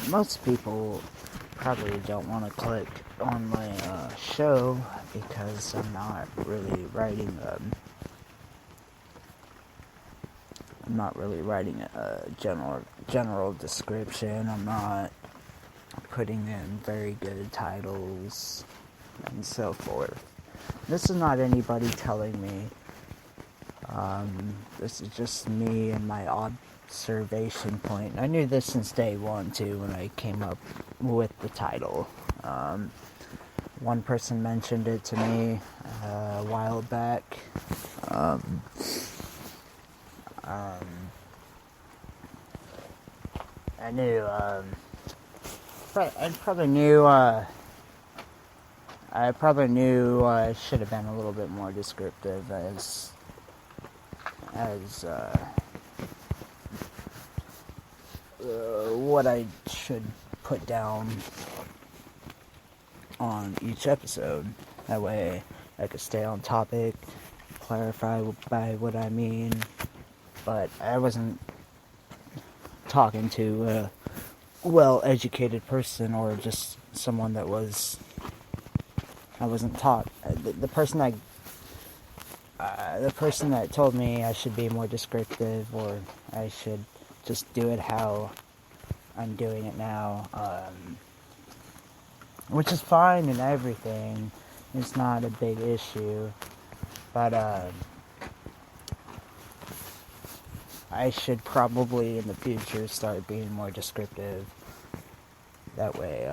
most people probably don't want to click on my show because I'm not really writing a general description. I'm not putting in very good titles and so forth. This is not anybody telling me. This is just me and my observation point. I knew this since day one too when I came up with the title. One person mentioned it to me a while back. I knew, I probably knew I should have been a little bit more descriptive as what I should put down on each episode. That way I could stay on topic, clarify by what I mean. But I wasn't talking to a well-educated person or just someone that I wasn't taught. The person that told me I should be more descriptive or I should just do it how I'm doing it now, which is fine and everything. It's not a big issue, but I should probably in the future start being more descriptive. That way,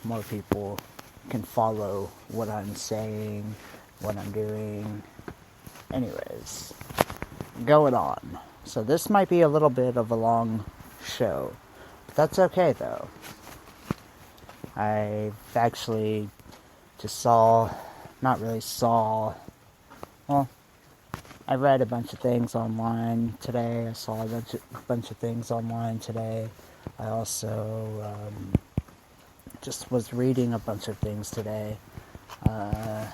more people can follow what I'm saying, what I'm doing. Anyways, going on. So this might be a little bit of a long show, but that's okay though. I've actually I read a bunch of things online today. I saw a bunch of things online today. I also just was reading a bunch of things today. A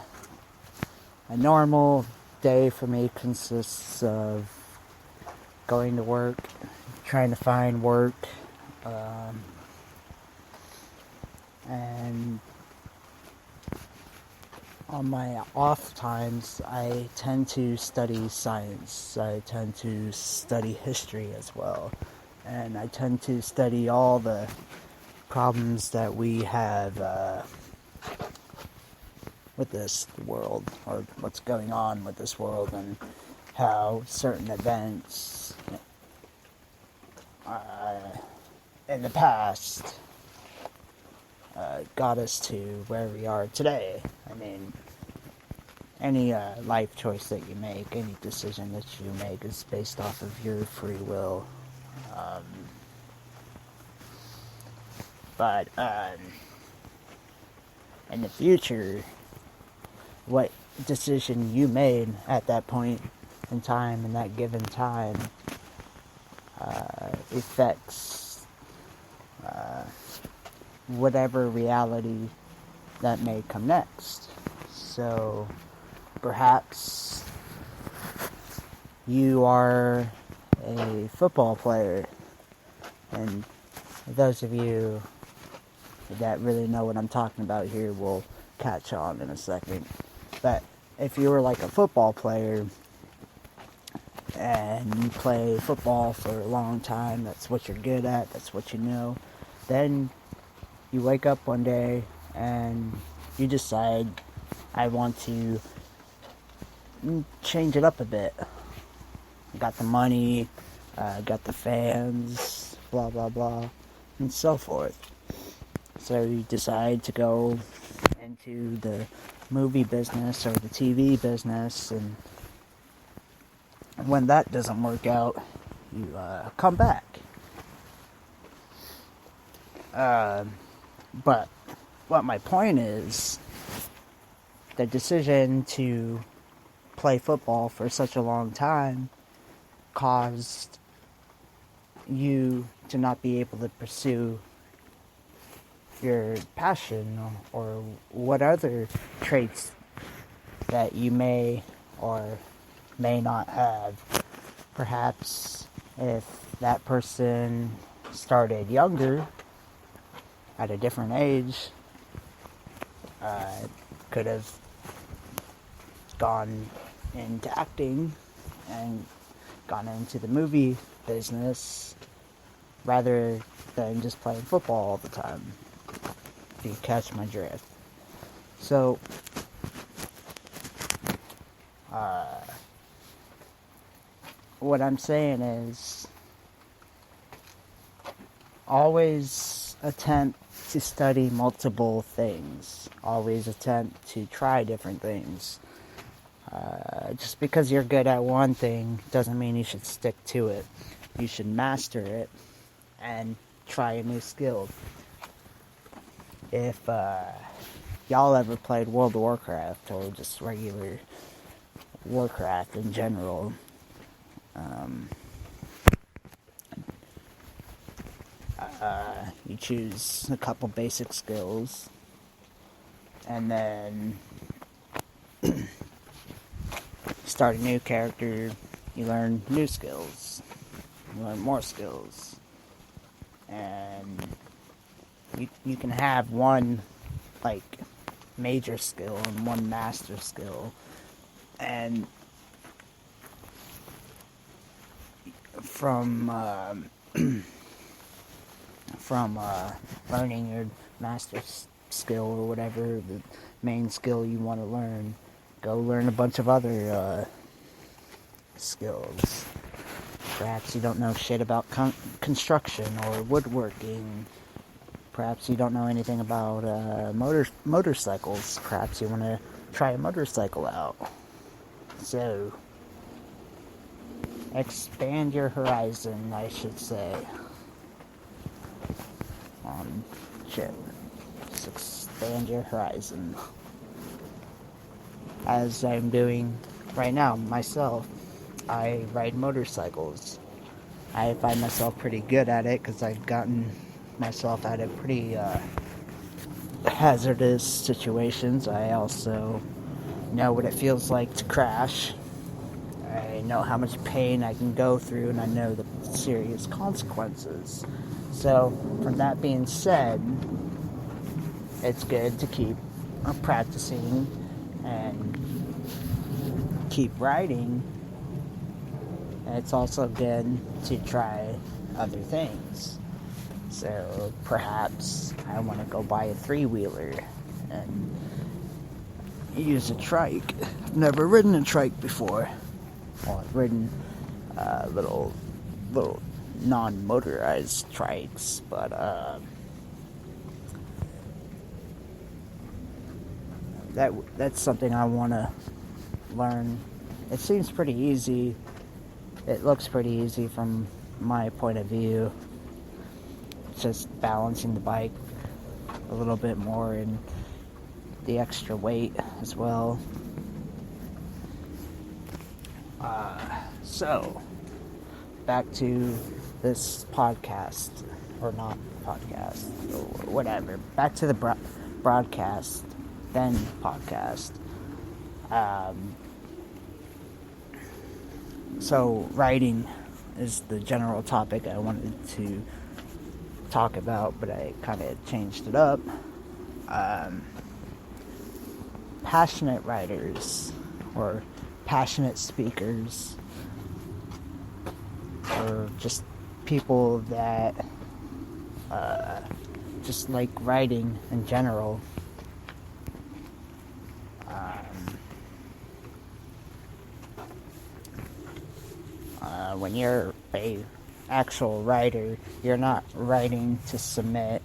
normal day for me consists of going to work, trying to find work, and on my off times, I tend to study science. I tend to study history as well. And I tend to study all the problems that we have with this world, or what's going on with this world, and how certain events in the past got us to where we are today. I mean, any life choice that you make, any decision that you make is based off of your free will. But in the future, what decision you made at that point in time, in that given time, affects whatever reality that may come next. So perhaps you are a football player, and those of you that really know what I'm talking about here will catch on in a second. But if you were like a football player and you play football for a long time, that's what you're good at, that's what you know, then you wake up one day and you decide, I want to change it up a bit. Got the money, got the fans, blah blah blah, and so forth. So you decide to go into the movie business or the TV business, and when that doesn't work out, you come back. But what my point is, the decision to play football for such a long time caused you to not be able to pursue your passion or what other traits that you may or may not have. Perhaps if that person started younger, at a different age, I could have gone into acting and gone into the movie business rather than just playing football all the time. If you catch my drift. So, what I'm saying is, always attempt to study multiple things. Always attempt to try different things. Just because you're good at one thing doesn't mean you should stick to it. You should master it and try a new skill. If y'all ever played World of Warcraft or just regular Warcraft in general, you choose a couple basic skills and then start a new character, you learn new skills, you learn more skills, and you can have one like major skill and one master skill, and from learning your master skill or whatever the main skill you want to learn, go learn a bunch of other skills. Perhaps you don't know shit about construction or woodworking. Perhaps you don't know anything about motorcycles. Perhaps you want to try a motorcycle out. So, expand your horizon, I should say. Shit. Just expand your horizon. As I'm doing right now, myself, I ride motorcycles. I find myself pretty good at it because I've gotten myself out of pretty hazardous situations. I also know what it feels like to crash. I know how much pain I can go through, and I know the serious consequences. So, from that being said, it's good to keep practicing and keep riding. And it's also good to try other things. So perhaps I want to go buy a 3-wheeler and use a trike. I've never ridden a trike before. Well, I've ridden little non-motorized trikes, but that's something I want to learn. It seems pretty easy. It looks pretty easy from my point of view. Just balancing the bike a little bit more and the extra weight as well. So, back to this podcast, or not podcast, or whatever. Back to the broadcast, then podcast. So, writing is the general topic I wanted to talk about, but I kind of changed it up. Passionate writers, or passionate speakers, or just people that just like writing in general. When you're a actual writer, you're not writing to submit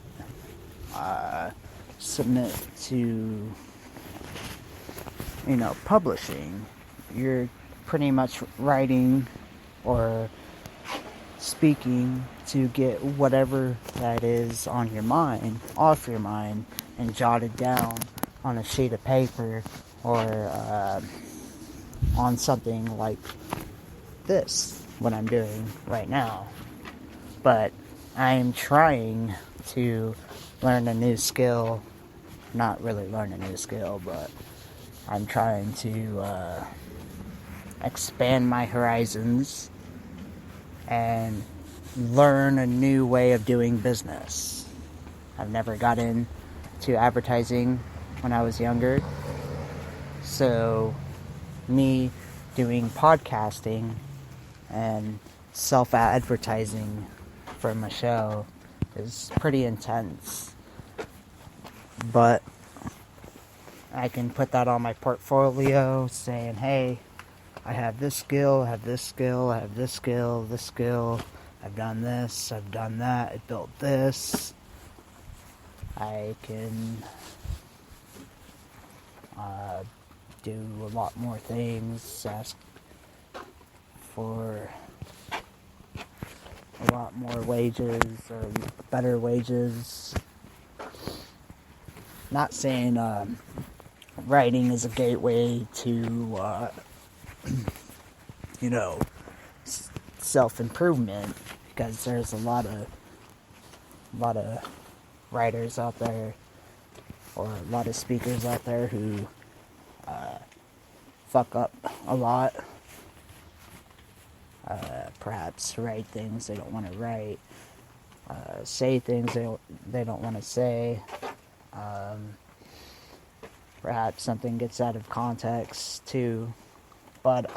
to, publishing. You're pretty much writing or speaking to get whatever that is on your mind off your mind and jotted down on a sheet of paper or on something like this, what I'm doing right now. But I'm trying to learn a new skill. Not really learn a new skill, but I'm trying to expand my horizons and learn a new way of doing business. I've never got into advertising when I was younger. So me doing podcasting and self-advertising for my show is pretty intense. But I can put that on my portfolio saying, hey, I have this skill, I have this skill, I have this skill, this skill. I've done this, I've done that, I built this. I can do a lot more things, ask for a lot more wages or better wages. Not saying writing is a gateway to self-improvement, because there's a lot of writers out there, or a lot of speakers out there who fuck up a lot. Perhaps write things they don't want to write, say things they don't want to say. Perhaps something gets out of context too. But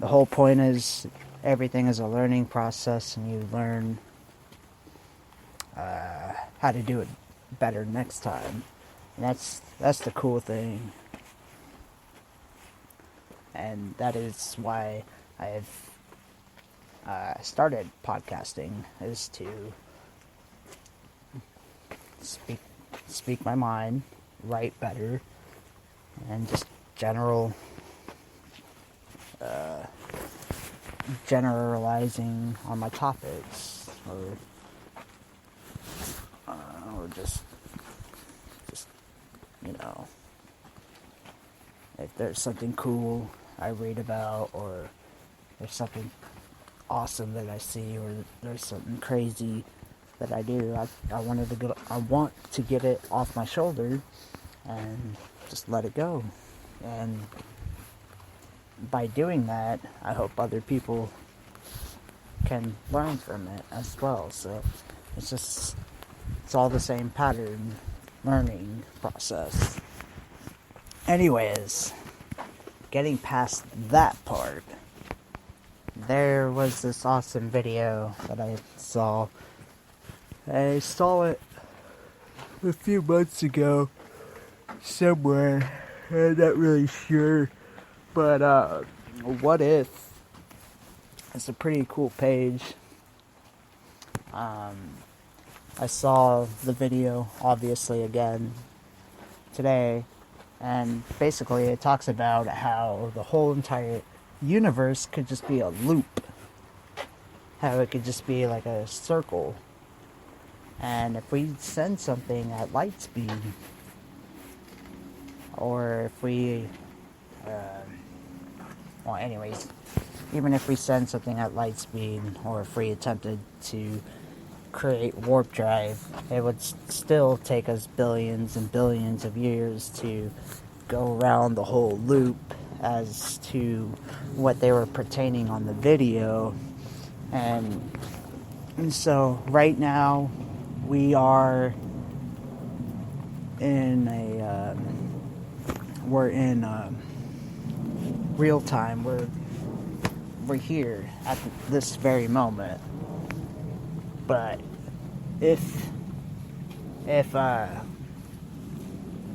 the whole point is everything is a learning process, and you learn how to do it better next time. And that's the cool thing. And that is why I have started podcasting, is to speak my mind, write better, and just generalizing on my topics, or just if there's something cool I read about, or there's something awesome that I see, or there's something crazy that I do, I want to get it off my shoulder and just let it go. And by doing that, I hope other people can learn from it as well. So it's all the same pattern, learning process. Anyways, getting past that part, there was this awesome video that I saw. I saw it a few months ago somewhere. I'm not really sure. But What If? It's a pretty cool page. I saw the video, obviously, again today. And basically it talks about how the whole entire universe could just be a loop. How it could just be like a circle. And if we send something at light speed, or if we, even if we send something at light speed, or if we attempted to create warp drive, it would still take us billions and billions of years to go around the whole loop as to what they were pertaining on the video. And so right now we are in we're in real time. We're here at this very moment. But if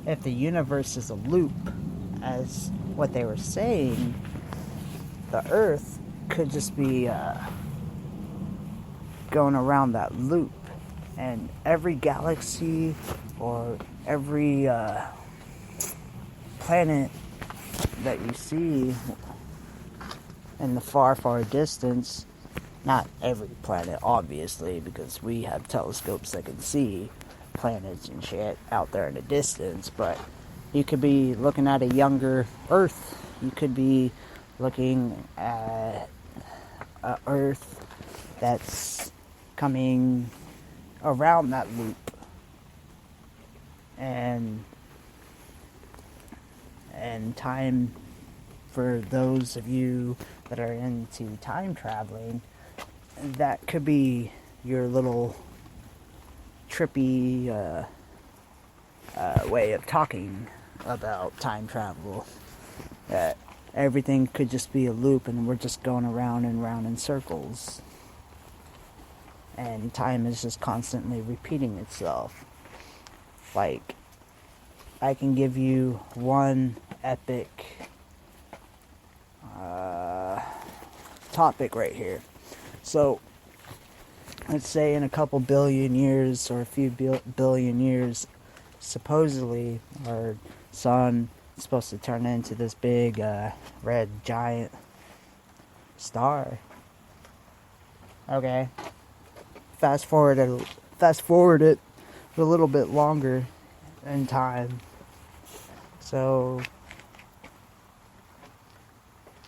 the universe is a loop, as what they were saying, the Earth could just be going around that loop, and every galaxy or every planet that you see in the far, far distance, not every planet, obviously, because we have telescopes that can see planets and shit out there in the distance, but you could be looking at a younger Earth. You could be looking at an Earth that's coming around that loop. And time, for those of you that are into time traveling, that could be your little trippy way of talking about time travel. That everything could just be a loop and we're just going around and round in circles. And time is just constantly repeating itself. Like, I can give you one epic topic right here. So, let's say in a couple billion years or a few billion years, supposedly our sun is supposed to turn into this big red giant star. Okay. Fast forward it a little bit longer in time. So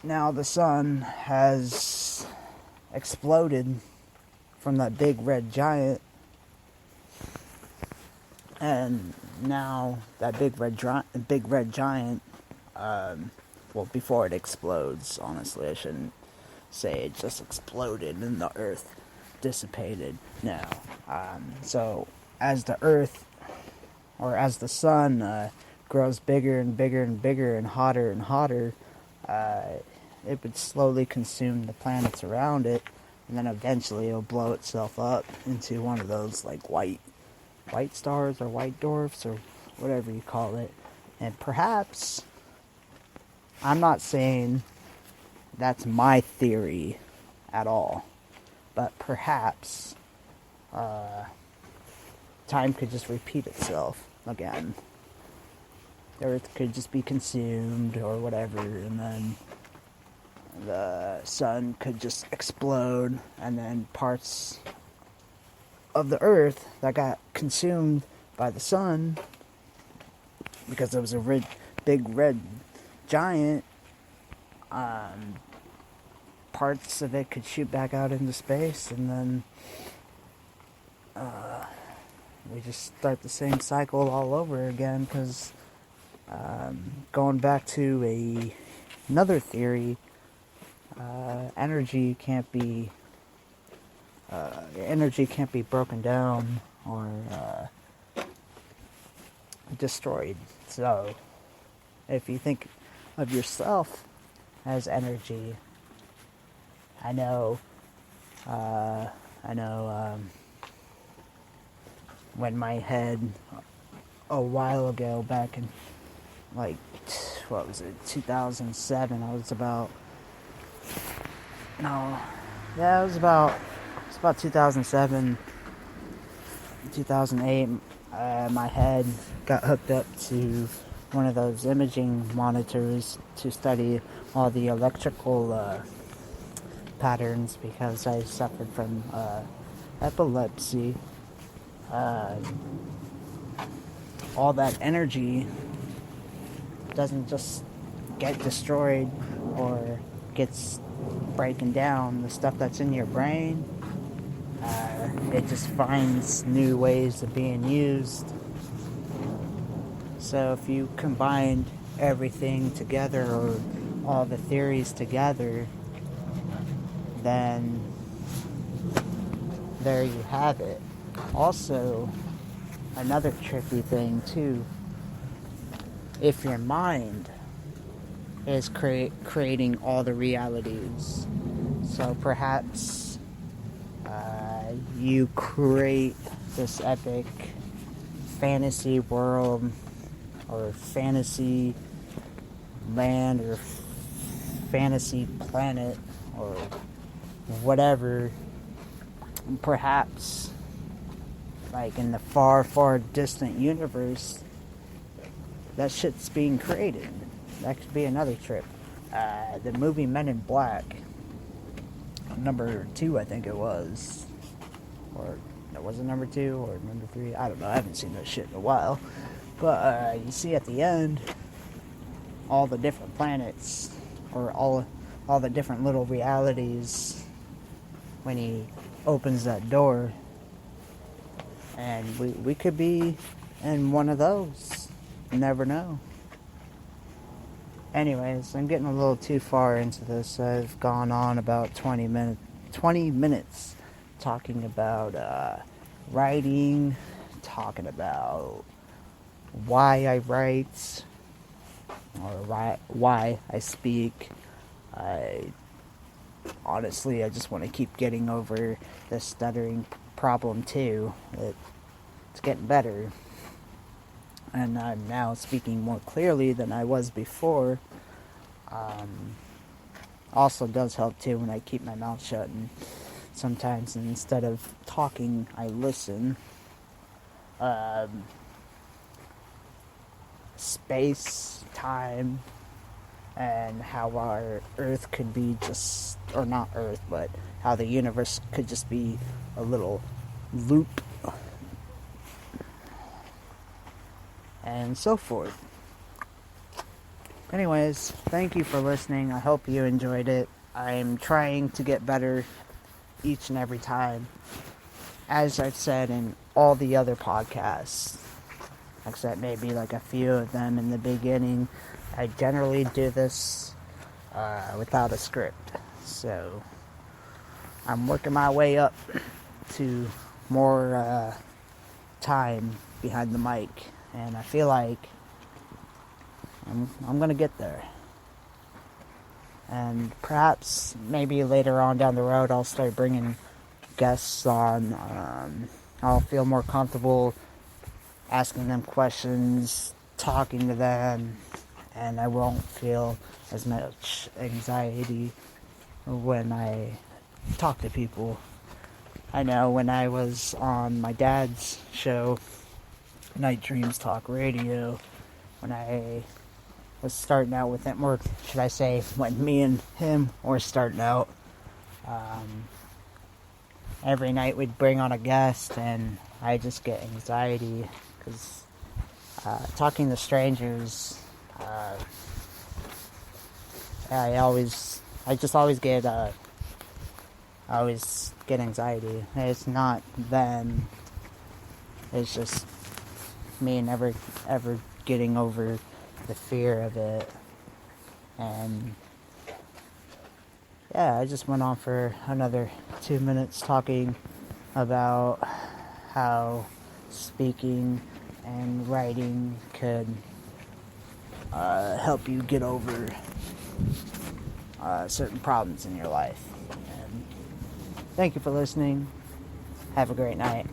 now the sun has exploded from that big red giant, and now that big red giant, well, before it explodes, honestly, I shouldn't say it just exploded and the earth dissipated. No. So as the earth, or as the sun grows bigger and bigger and bigger and hotter, it would slowly consume the planets around it, and then eventually it'll blow itself up into one of those like white stars or white dwarfs or whatever you call it. And perhaps, I'm not saying that's my theory at all, but perhaps time could just repeat itself again. The earth could just be consumed or whatever, and then the sun could just explode, and then parts of the earth that got consumed by the sun, because it was a big red giant, parts of it could shoot back out into space, and then we just start the same cycle all over again, because going back to another theory, energy can't be broken down or destroyed. So if you think of yourself as energy, I know when my head a while ago, back in like, what was it, 2007, it was about 2007, 2008, my head got hooked up to one of those imaging monitors to study all the electrical patterns, because I suffered from epilepsy. All that energy doesn't just get destroyed or gets breaking down. The stuff that's in your brain, it just finds new ways of being used. So if you combined everything together, or all the theories together, then there you have it. Also, another tricky thing too, if your mind is creating all the realities, so perhaps you create this epic fantasy world or fantasy land or fantasy planet or whatever, perhaps like in the far, far distant universe, that shit's being created. That could be another trip. The movie Men in Black, number 2, I think it was, or was it number 2 or number 3? I don't know. I haven't seen that shit in a while. But you see at the end all the different planets, or all the different little realities when he opens that door, and we could be in one of those. You never know. Anyways, I'm getting a little too far into this. I've gone on about 20 minutes talking about writing talking about why I write or why I speak. Honestly, I just want to keep getting over the stuttering problem too. It's getting better. And I'm now speaking more clearly than I was before. Also does help too when I keep my mouth shut, and sometimes instead of talking, I listen. Space, time, and how our Earth could be just, or not Earth, but how the universe could just be a little loop, and so forth. Anyways, thank you for listening. I hope you enjoyed it. I'm trying to get better each and every time. As I've said in all the other podcasts, except maybe like a few of them in the beginning, I generally do this without a script. So I'm working my way up to more time behind the mic, and I feel like I'm gonna get there. And perhaps maybe later on down the road I'll start bringing guests on. I'll feel more comfortable asking them questions, talking to them, and I won't feel as much anxiety when I talk to people. I know when I was on my dad's show, Night Dreams Talk Radio, when I was starting out with it, or should I say, when me and him were starting out, every night we'd bring on a guest, and I just get anxiety, because talking to strangers, I always get anxiety. It's not them, it's just me never ever getting over the fear of it. And yeah, I just went on for another 2 minutes talking about how speaking and writing could help you get over certain problems in your life. And thank you for listening. Have a great night.